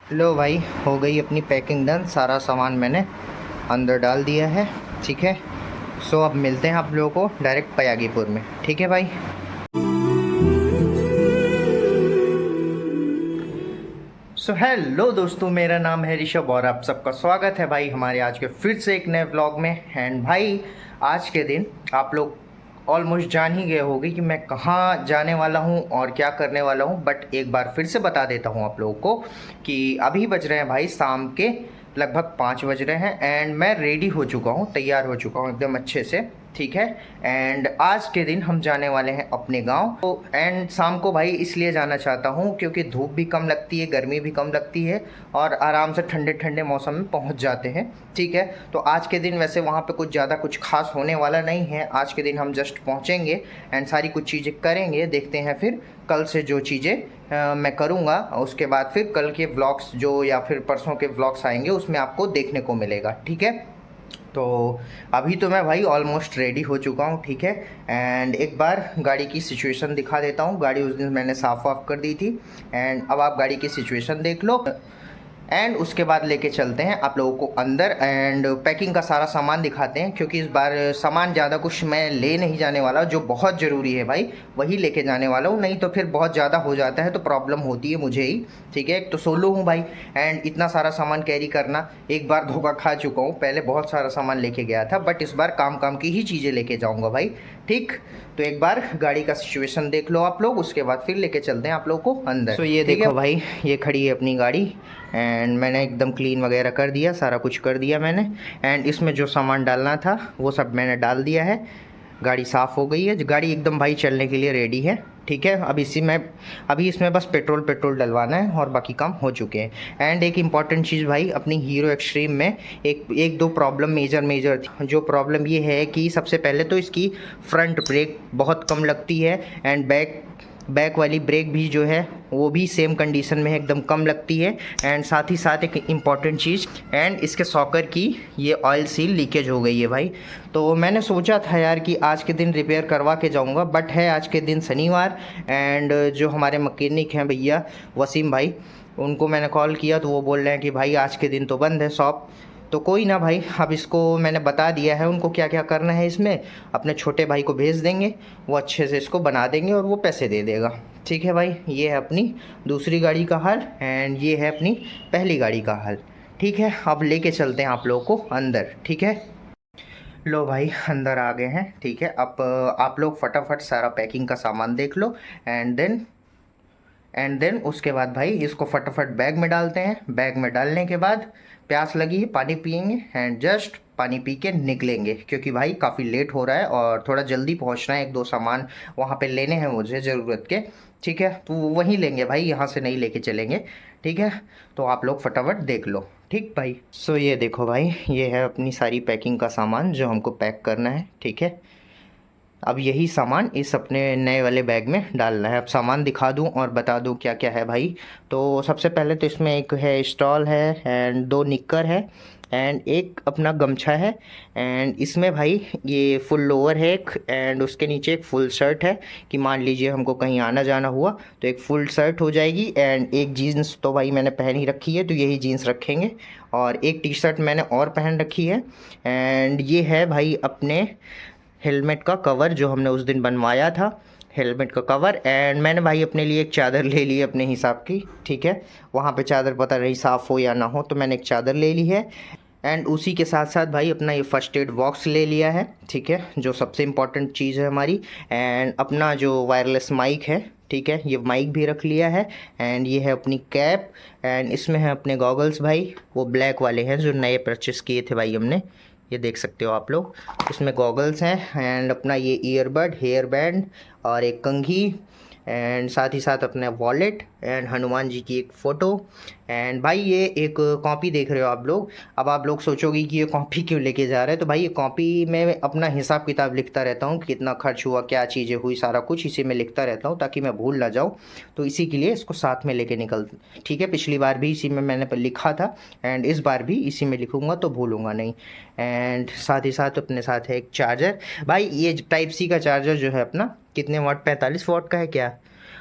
लो भाई, हो गई अपनी पैकिंग डन। सारा सामान मैंने अंदर डाल दिया है। ठीक है। सो अब मिलते हैं आप लोगों को डायरेक्ट पयागीपुर में। ठीक है भाई। सो हेलो दोस्तों, मेरा नाम है ऋषभ और आप सबका स्वागत है भाई हमारे आज के फिर से एक नए व्लॉग में। एंड भाई, आज के दिन आप लोग ऑलमोस्ट जान ही गए होंगे कि मैं कहाँ जाने वाला हूँ और क्या करने वाला हूँ। बट एक बार फिर से बता देता हूँ आप लोगों को कि अभी बज रहे हैं भाई शाम के लगभग 5 बज रहे हैं एंड मैं रेडी हो चुका हूँ, तैयार हो चुका हूँ एकदम अच्छे से। ठीक है। एंड आज के दिन हम जाने वाले हैं अपने गांव तो। एंड शाम को भाई इसलिए जाना चाहता हूँ क्योंकि धूप भी कम लगती है, गर्मी भी कम लगती है और आराम से ठंडे ठंडे मौसम में पहुँच जाते हैं। ठीक है। तो आज के दिन वैसे वहाँ पे कुछ ज़्यादा कुछ खास होने वाला नहीं है। आज के दिन हम जस्ट पहुँचेंगे एंड सारी कुछ चीज़ें करेंगे। देखते हैं फिर कल से जो चीज़ें मैं करूँगा उसके बाद फिर कल के व्लॉग्स जो या फिर परसों के व्लॉग्स आएंगे उसमें आपको देखने को मिलेगा। ठीक है। तो अभी तो मैं भाई ऑलमोस्ट रेडी हो चुका हूँ। ठीक है। एंड एक बार गाड़ी की सिचुएशन दिखा देता हूँ। गाड़ी उस दिन मैंने साफ़ वाफ कर दी थी एंड अब आप गाड़ी की सिचुएशन देख लो। एंड उसके बाद लेके चलते हैं आप लोगों को अंदर एंड पैकिंग का सारा सामान दिखाते हैं क्योंकि इस बार सामान ज़्यादा कुछ मैं ले नहीं जाने वाला। जो बहुत ज़रूरी है भाई वही लेके जाने वाला हूँ, नहीं तो फिर बहुत ज़्यादा हो जाता है तो प्रॉब्लम होती है मुझे ही। ठीक है। एक तो सोलो हूँ भाई एंड इतना सारा सामान कैरी करना, एक बार धोखा खा चुका हूँ। पहले बहुत सारा सामान लेके गया था बट इस बार काम काम की ही चीज़ें लेके जाऊँगा भाई। ठीक। तो एक बार गाड़ी का सिचुएशन देख लो आप लोग, उसके बाद फिर लेके चलते हैं आप लोग को अंदर। सो ये देखो भाई, ये खड़ी है अपनी गाड़ी एंड मैंने एकदम क्लीन वगैरह कर दिया, सारा कुछ कर दिया मैंने। एंड इसमें जो सामान डालना था वो सब मैंने डाल दिया है। गाड़ी साफ़ हो गई है, गाड़ी एकदम भाई चलने के लिए रेडी है। ठीक है। अभी इसमें बस पेट्रोल डलवाना है और बाकी काम हो चुके हैं। एंड एक इम्पॉर्टेंट चीज़ भाई, अपनी हीरो एक्सट्रीम में एक दो प्रॉब्लम मेजर थी। जो प्रॉब्लम ये है कि सबसे पहले तो इसकी फ्रंट ब्रेक बहुत कम लगती है एंड बैक वाली ब्रेक भी जो है वो भी सेम कंडीशन में है, एकदम कम लगती है। एंड साथ ही साथ एक इम्पॉर्टेंट चीज़, एंड इसके सॉकर की ये ऑयल सील लीकेज हो गई है भाई। तो मैंने सोचा था यार कि आज के दिन रिपेयर करवा के जाऊंगा, बट है आज के दिन शनिवार एंड जो हमारे मैकेनिक हैं भैया वसीम भाई, उनको मैंने कॉल किया तो वो बोल रहे हैं कि भाई आज के दिन तो बंद है शॉप। तो कोई ना भाई, अब इसको मैंने बता दिया है उनको क्या क्या करना है इसमें। अपने छोटे भाई को भेज देंगे, वो अच्छे से इसको बना देंगे और वो पैसे दे देगा। ठीक है भाई। ये है अपनी दूसरी गाड़ी का हाल एंड ये है अपनी पहली गाड़ी का हाल। ठीक है। अब लेके चलते हैं आप लोगों को अंदर। ठीक है। लो भाई, अंदर आ गए हैं। ठीक है। अब आप लोग फटाफट सारा पैकिंग का सामान देख लो एंड देन उसके बाद भाई इसको फटाफट बैग में डालते हैं। बैग में डालने के बाद प्यास लगी है, पानी पियेंगे एंड जस्ट पानी पी के निकलेंगे क्योंकि भाई काफ़ी लेट हो रहा है और थोड़ा जल्दी पहुंचना है। एक दो सामान वहाँ पे लेने हैं मुझे ज़रूरत के। ठीक है। तो वहीं लेंगे भाई, यहाँ से नहीं लेके चलेंगे। ठीक है। तो आप लोग फटाफट देख लो। ठीक भाई। सो ये देखो भाई, ये है अपनी सारी पैकिंग का सामान जो हमको पैक करना है। ठीक है। अब यही सामान इस अपने नए वाले बैग में डालना है। अब सामान दिखा दूं और बता दूं क्या क्या है भाई। तो सबसे पहले तो इसमें एक है स्टॉल है एंड दो निक्कर है एंड एक अपना गमछा है। एंड इसमें भाई ये फुल लोअर है एक एंड उसके नीचे एक फुल शर्ट है कि मान लीजिए हमको कहीं आना जाना हुआ तो एक फुल शर्ट हो जाएगी। एंड एक जीन्स तो भाई मैंने पहन ही रखी है तो यही जीन्स रखेंगे और एक टी शर्ट मैंने और पहन रखी है। एंड ये है भाई अपने हेलमेट का कवर जो हमने उस दिन बनवाया था, हेलमेट का कवर। एंड मैंने भाई अपने लिए एक चादर ले ली अपने हिसाब की। ठीक है। वहाँ पे चादर पता नहीं साफ़ हो या ना हो तो मैंने एक चादर ले ली है। एंड उसी के साथ साथ भाई अपना ये फर्स्ट एड बॉक्स ले लिया है। ठीक है। जो सबसे इम्पॉर्टेंट चीज़ है हमारी। एंड अपना जो वायरलेस माइक है, ठीक है, ये माइक भी रख लिया है। एंड ये है अपनी कैप एंड इसमें है अपने गॉगल्स भाई, वो ब्लैक वाले हैं जो नए परचेस किए थे भाई हमने। ये देख सकते हो आप लोग, इसमें गॉगल्स हैं एंड अपना ये ईयरबड, हेयर बैंड और एक कंघी एंड साथ ही साथ अपना वॉलेट एंड हनुमान जी की एक फ़ोटो। एंड भाई ये एक कॉपी देख रहे हो आप लोग। अब आप लोग सोचोगे कि ये कॉपी क्यों लेके जा रहे हैं, तो भाई ये कॉपी में अपना हिसाब किताब लिखता रहता हूँ, कितना खर्च हुआ, क्या चीज़ें हुई, सारा कुछ इसी में लिखता रहता हूँ ताकि मैं भूल ना जाऊँ। तो इसी के लिए इसको साथ में लेके निकल। ठीक है। पिछली बार भी इसी में मैंने लिखा था एंड इस बार भी इसी में लिखूँगा तो भूलूँगा नहीं। एंड साथ ही साथ अपने साथ है एक चार्जर भाई, ये टाइप सी का चार्जर जो है अपना, कितने वाट, 45 वाट का है क्या?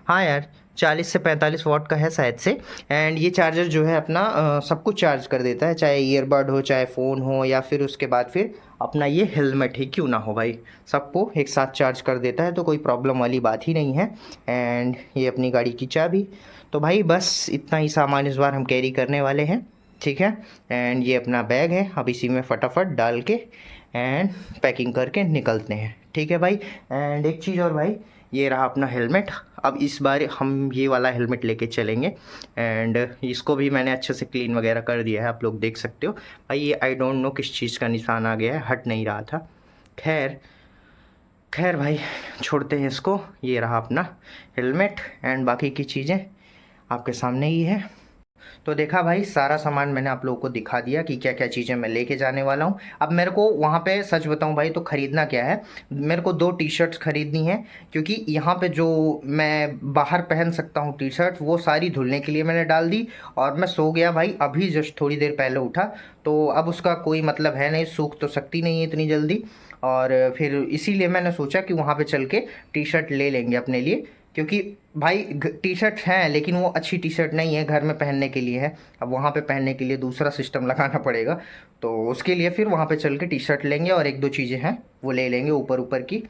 हाँ यार 40 से 45 वाट का है शायद से। एंड ये चार्जर जो है अपना सब कुछ चार्ज कर देता है, चाहे ईयरबड हो, चाहे फ़ोन हो, या फिर उसके बाद फिर अपना ये हेलमेट ही क्यों ना हो भाई, सबको एक साथ चार्ज कर देता है, तो कोई प्रॉब्लम वाली बात ही नहीं है। एंड ये अपनी गाड़ी की चाबी। तो भाई बस इतना ही सामान इस बार हम कैरी करने वाले हैं, ठीक है। एंड ये अपना बैग है, अब इसी में फटाफट डाल के एंड पैकिंग करके निकलते हैं, ठीक है भाई। एंड एक चीज़ और भाई, ये रहा अपना हेलमेट। अब इस बार हम ये वाला हेलमेट लेके चलेंगे एंड इसको भी मैंने अच्छे से क्लीन वगैरह कर दिया है, आप लोग देख सकते हो भाई। ये आई डोंट नो किस चीज़ का निशान आ गया है, हट नहीं रहा था। खैर खैर भाई छोड़ते हैं इसको। ये रहा अपना हेलमेट एंड बाकी की चीज़ें आपके सामने ही है। तो देखा भाई, सारा सामान मैंने आप लोगों को दिखा दिया कि क्या क्या चीज़ें मैं लेके जाने वाला हूँ। अब मेरे को वहाँ पे सच बताऊँ भाई तो ख़रीदना क्या है, मेरे को 2 टी शर्ट्स ख़रीदनी है, क्योंकि यहाँ पे जो मैं बाहर पहन सकता हूँ टी शर्ट वो सारी धुलने के लिए मैंने डाल दी, और मैं सो गया भाई, अभी जस्ट थोड़ी देर पहले उठा, तो अब उसका कोई मतलब है नहीं, सूख तो सकती नहीं है इतनी जल्दी। और फिर इसीलिए मैंने सोचा कि वहाँ पे चल के टी शर्ट ले लेंगे अपने लिए, क्योंकि भाई टी शर्ट हैं लेकिन वो अच्छी टी शर्ट नहीं है, घर में पहनने के लिए है। अब वहाँ पे पहनने के लिए दूसरा सिस्टम लगाना पड़ेगा, तो उसके लिए फिर वहाँ पे चल के टी शर्ट लेंगे और 1-2 चीज़ें हैं वो ले लेंगे ऊपर ऊपर की,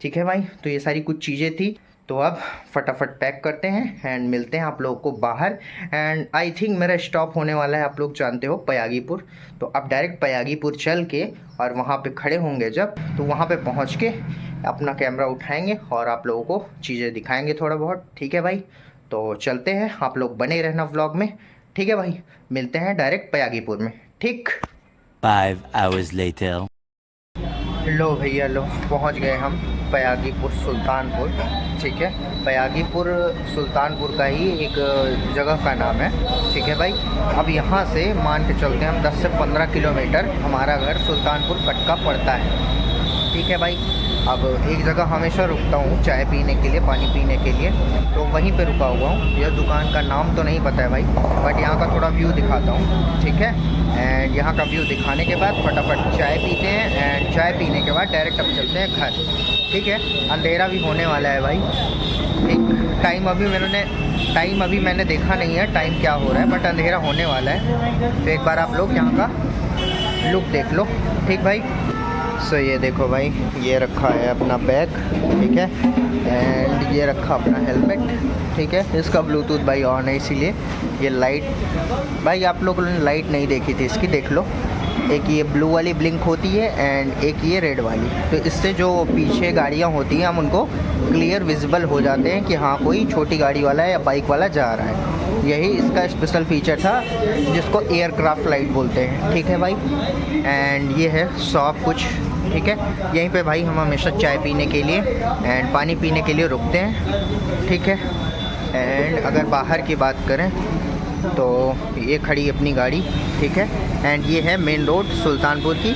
ठीक है भाई। तो ये सारी कुछ चीज़ें थी, तो अब फटाफट पैक करते हैं एंड मिलते हैं आप लोगों को बाहर। एंड आई थिंक मेरा स्टॉप होने वाला है, आप लोग जानते हो, पयागीपुर। तो अब डायरेक्ट पयागीपुर चल के और वहाँ पे खड़े होंगे जब, तो वहाँ पे पहुँच के अपना कैमरा उठाएंगे और आप लोगों को चीज़ें दिखाएंगे थोड़ा बहुत, ठीक है भाई। तो चलते हैं, आप लोग बने रहना व्लॉग में, ठीक है भाई। मिलते हैं डायरेक्ट पयागीपुर में, ठीक। 5 hours later. लो भैया लो, पहुंच गए हम पयागीपुर सुल्तानपुर, ठीक है। पयागीपुर सुल्तानपुर का ही एक जगह का नाम है, ठीक है भाई। अब यहाँ से मान के चलते हैं हम 10 से 15 किलोमीटर हमारा घर सुल्तानपुर कटका पड़ता है, ठीक है भाई। अब एक जगह हमेशा रुकता हूँ चाय पीने के लिए, पानी पीने के लिए, तो वहीं पे रुका हुआ हूँ। यह दुकान का नाम तो नहीं पता है भाई, बट यहाँ का थोड़ा व्यू दिखाता हूँ, ठीक है। एंड यहाँ का व्यू दिखाने के बाद फटाफट चाय पीते हैं एंड चाय पीने के बाद डायरेक्ट अब चलते हैं घर, ठीक है। अंधेरा भी होने वाला है भाई, ठीक। टाइम अभी मैंने देखा नहीं है टाइम क्या हो रहा है, बट अंधेरा होने वाला है। तो एक बार आप लोग यहाँ का लुक देख लो, ठीक भाई। सो ये देखो भाई, ये रखा है अपना बैग, ठीक है। एंड ये रखा अपना हेलमेट, ठीक है। इसका ब्लूटूथ भाई ऑन है, इसीलिए ये लाइट भाई, आप लोगों ने लाइट नहीं देखी थी इसकी, देख लो। एक ये ब्लू वाली ब्लिंक होती है एंड एक ये रेड वाली, तो इससे जो पीछे गाड़ियाँ होती हैं हम उनको क्लियर विजिबल हो जाते हैं कि हाँ कोई छोटी गाड़ी वाला है या बाइक वाला जा रहा है। यही इसका स्पेशल फीचर था जिसको एयरक्राफ्ट लाइट बोलते हैं, ठीक है भाई। एंड ये है सब कुछ, ठीक है। यहीं पे भाई हम हमेशा चाय पीने के लिए एंड पानी पीने के लिए रुकते हैं, ठीक है। एंड अगर बाहर की बात करें तो ये खड़ी अपनी गाड़ी, ठीक है। एंड ये है मेन रोड सुल्तानपुर की,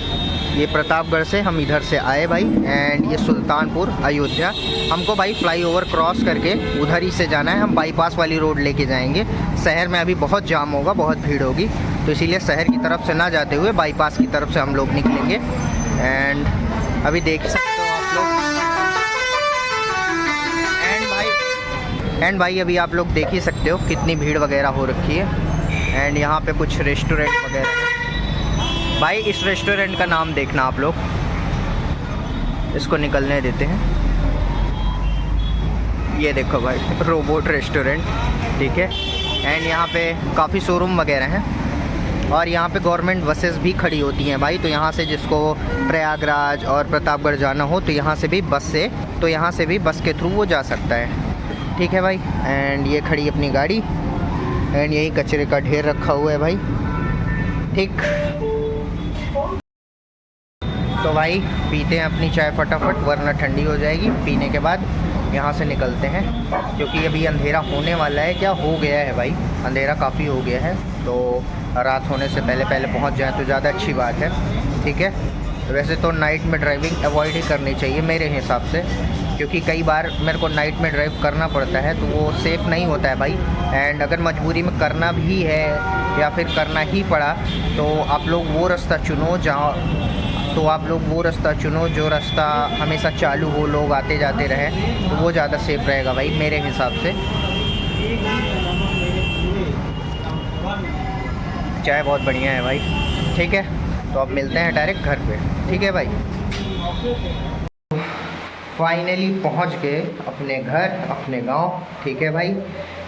ये प्रतापगढ़ से हम इधर से आए भाई। एंड ये सुल्तानपुर अयोध्या, हमको भाई फ्लाईओवर क्रॉस करके उधर ही से जाना है, हम बाईपास वाली रोड लेके जाएंगे। शहर में अभी बहुत जाम होगा, बहुत भीड़ होगी, तो इसीलिए शहर की तरफ से ना जाते हुए बाईपास की तरफ से हम लोग निकलेंगे। एंड अभी देख सकते हो आप लोग, एंड भाई अभी आप लोग देख ही सकते हो कितनी भीड़ वगैरह हो रखी है। एंड यहाँ पे कुछ रेस्टोरेंट वगैरह है भाई, इस रेस्टोरेंट का नाम देखना आप लोग, इसको निकलने देते हैं। ये देखो भाई, रोबोट रेस्टोरेंट, ठीक है। एंड यहाँ पे काफ़ी शोरूम वगैरह हैं और यहाँ पे गवर्नमेंट बसेस भी खड़ी होती हैं भाई। तो यहाँ से जिसको प्रयागराज और प्रतापगढ़ जाना हो तो यहाँ से भी बस के थ्रू वो जा सकता है, ठीक है भाई। एंड ये खड़ी अपनी गाड़ी एंड यही कचरे का ढेर रखा हुआ है भाई, ठीक। तो भाई पीते हैं अपनी चाय फटाफट, वरना ठंडी हो जाएगी। पीने के बाद यहाँ से निकलते हैं, क्योंकि अभी अंधेरा होने वाला है, क्या हो गया है भाई, अंधेरा काफ़ी हो गया है। तो रात होने से पहले पहुँच जाए तो ज़्यादा अच्छी बात है, ठीक है। वैसे तो नाइट में ड्राइविंग अवॉइड ही करनी चाहिए मेरे हिसाब से, क्योंकि कई बार मेरे को नाइट में ड्राइव करना पड़ता है तो वो सेफ़ नहीं होता है भाई। एंड अगर मजबूरी में करना भी है या फिर करना ही पड़ा तो आप लोग वो रास्ता चुनो जो रास्ता हमेशा चालू हो, लोग आते जाते रहें, तो वो ज़्यादा सेफ़ रहेगा भाई मेरे हिसाब से। चाय बहुत बढ़िया है भाई। ठीक है, तो अब मिलते हैं डायरेक्ट घर पे। ठीक है भाई। फाइनली पहुंच गए अपने घर, अपने गांव। ठीक है भाई।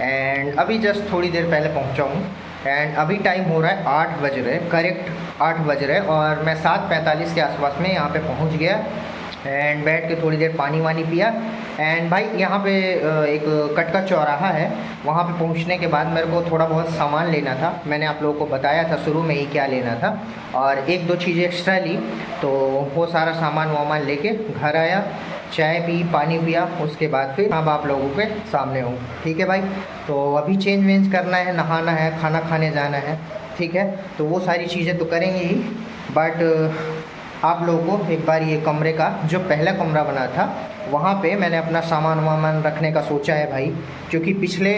एंड अभी जस्ट थोड़ी देर पहले पहुंचा हूँ। एंड अभी टाइम हो रहा है 8 बज रहे, करेक्ट 8 बज रहे, और मैं 7:45 के आसपास में यहाँ पे पहुँच गया। एंड बैठ के थोड़ी देर पानी वानी पिया। एंड भाई यहाँ पे एक कटका चौराहा है, वहाँ पे पहुँचने के बाद मेरे को थोड़ा बहुत सामान लेना था। मैंने आप लोगों को बताया था शुरू में ही क्या लेना था, और 1-2 चीज़ें एक्स्ट्रा ली। तो वो सारा सामान वामान लेके घर आया, चाय पी, पानी पिया। उसके बाद फिर अब आप लोगों के सामने हूँ। ठीक है भाई। तो अभी चेंज वेंज करना है, नहाना है, खाना खाने जाना है। ठीक है, तो वो सारी चीज़ें तो करेंगे ही, बट आप लोगों को एक बार ये कमरे का जो पहला कमरा बना था वहाँ पे मैंने अपना सामान वामान रखने का सोचा है भाई। क्योंकि पिछले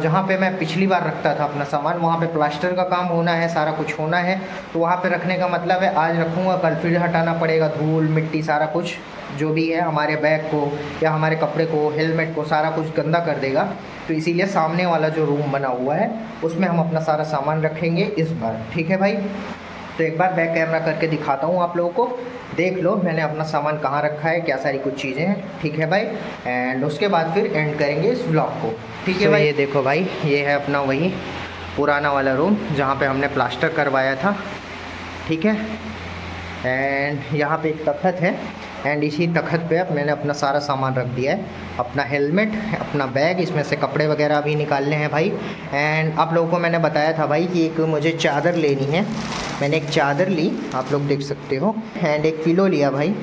जहाँ पे मैं पिछली बार रखता था अपना सामान, वहाँ पे प्लास्टर का काम होना है, सारा कुछ होना है। तो वहाँ पे रखने का मतलब है आज रखूँगा, कल फिर हटाना पड़ेगा, धूल मिट्टी सारा कुछ जो भी है हमारे बैग को या हमारे कपड़े को, हेलमेट को, सारा कुछ गंदा कर देगा। तो इसीलिए सामने वाला जो रूम बना हुआ है उसमें हम अपना सारा सामान रखेंगे इस बार। ठीक है भाई। तो एक बार बैक कैमरा करके दिखाता हूँ आप लोगों को, देख लो मैंने अपना सामान कहाँ रखा है, क्या सारी कुछ चीज़ें हैं। ठीक है भाई। एंड उसके बाद फिर एंड करेंगे इस व्लॉग को। ठीक है भाई। ये देखो भाई, ये है अपना वही पुराना वाला रूम जहाँ पे हमने प्लास्टर करवाया था। ठीक है। एंड यहाँ पे एक तख्त है, एंड इसी तख्त पे अब मैंने अपना सारा सामान रख दिया है, अपना हेलमेट, अपना बैग, इसमें से कपड़े वगैरह भी निकालने हैं भाई। एंड आप लोगों को मैंने बताया था भाई कि एक मुझे चादर लेनी है। मैंने एक चादर ली, आप लोग देख सकते हो। एंड एक पिलो लिया भाई,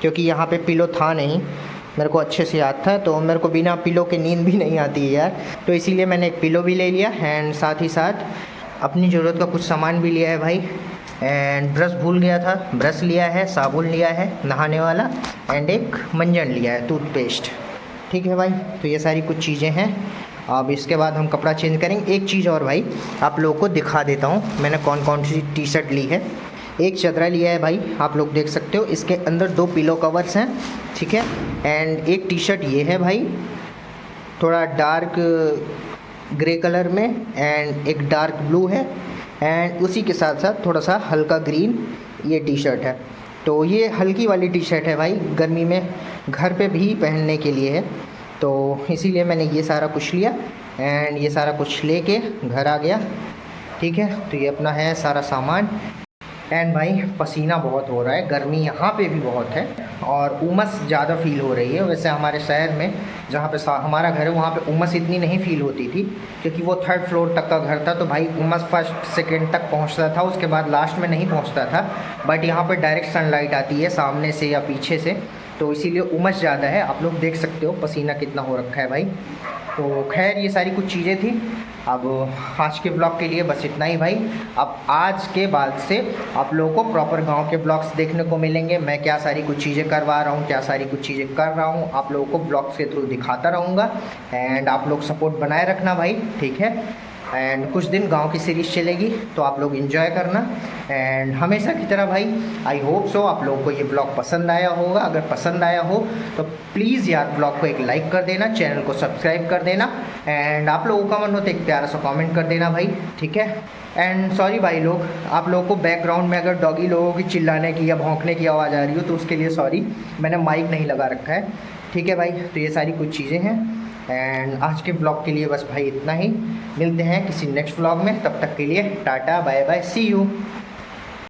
क्योंकि यहाँ पे पिलो था नहीं, मेरे को अच्छे से याद था। तो मेरे को बिना पिलो के नींद भी नहीं आती है यार, तो इसीलिए मैंने एक पिलो भी ले लिया। एंड साथ ही साथ अपनी ज़रूरत का कुछ सामान भी लिया है भाई। एंड ब्रश भूल गया था, ब्रश लिया है, साबुन लिया है नहाने वाला, एंड एक मंजन लिया है, टूथपेस्ट। ठीक है भाई। तो ये सारी कुछ चीज़ें हैं। अब इसके बाद हम कपड़ा चेंज करेंगे। एक चीज़ और भाई आप लोगों को दिखा देता हूँ मैंने कौन कौन सी टी शर्ट ली है। एक चदरा लिया है भाई, आप लोग देख सकते हो, इसके अंदर 2 पिलो कवर्स हैं। ठीक है। एंड एक टी शर्ट ये है भाई, थोड़ा डार्क ग्रे कलर में, एंड एक डार्क ब्लू है, एंड उसी के साथ साथ थोड़ा सा हल्का ग्रीन ये टी शर्ट है। तो ये हल्की वाली टी शर्ट है भाई, गर्मी में घर पे भी पहनने के लिए है, तो इसीलिए मैंने ये सारा कुछ लिया। एंड ये सारा कुछ लेके घर आ गया। ठीक है। तो ये अपना है सारा सामान। एंड भाई पसीना बहुत हो रहा है, गर्मी यहाँ पे भी बहुत है, और उमस ज़्यादा फील हो रही है। वैसे हमारे शहर में जहाँ पे हमारा घर है वहाँ पे उमस इतनी नहीं फील होती थी, क्योंकि वो 3rd फ्लोर तक का घर था। तो भाई उमस 1st 2nd तक पहुँचता था, उसके बाद लास्ट में नहीं पहुँचता था। बट यहाँ पर डायरेक्ट सनलाइट आती है सामने से या पीछे से, तो इसीलिए उमस ज़्यादा है। आप लोग देख सकते हो पसीना कितना हो रखा है भाई। तो खैर ये सारी कुछ चीज़ें थी। अब आज के ब्लॉग के लिए बस इतना ही भाई। अब आज के बाद से आप लोगों को प्रॉपर गांव के ब्लॉग्स देखने को मिलेंगे। मैं क्या सारी कुछ चीज़ें करवा रहा हूँ, क्या सारी कुछ चीज़ें कर रहा हूँ, आप लोगों को ब्लॉग्स के थ्रू दिखाता रहूँगा। एंड आप लोग सपोर्ट बनाए रखना भाई। ठीक है। एंड कुछ दिन गांव की सीरीज़ चलेगी, तो आप लोग एंजॉय करना। एंड हमेशा की तरह भाई आई होप सो आप लोगों को ये ब्लॉग पसंद आया होगा। अगर पसंद आया हो तो प्लीज़ यार ब्लॉग को एक लाइक कर देना, चैनल को सब्सक्राइब कर देना, एंड आप लोगों का मन हो तो एक प्यारा सा कमेंट कर देना भाई। ठीक है। एंड सॉरी भाई लोग, आप लोगों को बैकग्राउंड में अगर डॉगी लोगों की चिल्लाने की या भौंकने की आवाज़ आ रही हो तो उसके लिए सॉरी, मैंने माइक नहीं लगा रखा है। ठीक है भाई। तो ये सारी कुछ चीज़ें हैं। एंड आज के ब्लॉग के लिए बस भाई इतना ही। मिलते हैं किसी नेक्स्ट ब्लॉग में, तब तक के लिए tata bye bye, see you.